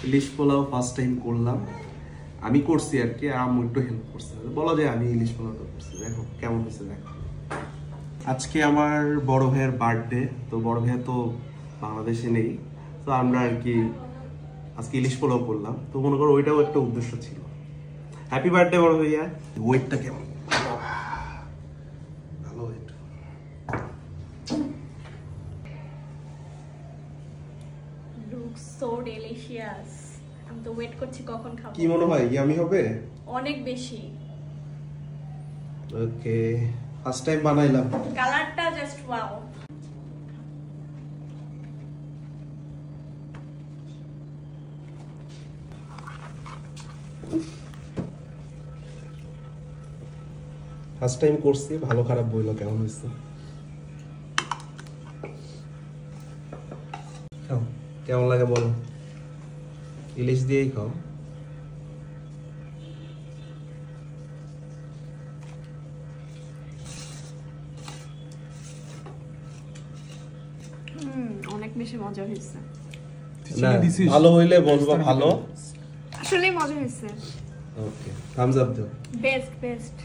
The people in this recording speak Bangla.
ইলিশ পোলাও ফার্স্ট টাইম করলাম, আমি করছি আর কি, আম্মু একটু হেল্প করছে, বলা যায় আমি ইলিশ পোলাওটা করছি। দেখো কেমন হয়েছে দেখো। আজকে আমার বড় ভাইয়ের বার্থডে, তো বড় ভাইয়া তো বাংলাদেশে নেই, তো আমরা আর কি আজকে ইলিশ পোলাও করলাম। তো মনে করো ওইটাও একটা উদ্দেশ্য ছিল। হ্যাপি বার্থডে বড় ভাইয়া। ওয়েটটা কেমন? ভালো ওয়েট। Looks so delicious. আমি তো ওয়েট করছি কখন খাবো। কি মনে হয় ইয়ামি হবে? অনেক বেশি। ওকে, ফার্স্ট টাইম বানাইলাম। কালারটা জাস্ট ওয়াও। ফার্স্ট টাইম করছি, ভালো খারাপ বইলো কেমন হয়েছে। খাও, কেমন লাগে বলো। ইলিশ দিয়েই খাও। অনেক বেশি মজা হয়েছে। না ভালো হইলে বলবো ভালো, আসলে মজা হয়েছে। ওকে, থামস আপ দাও। Best best.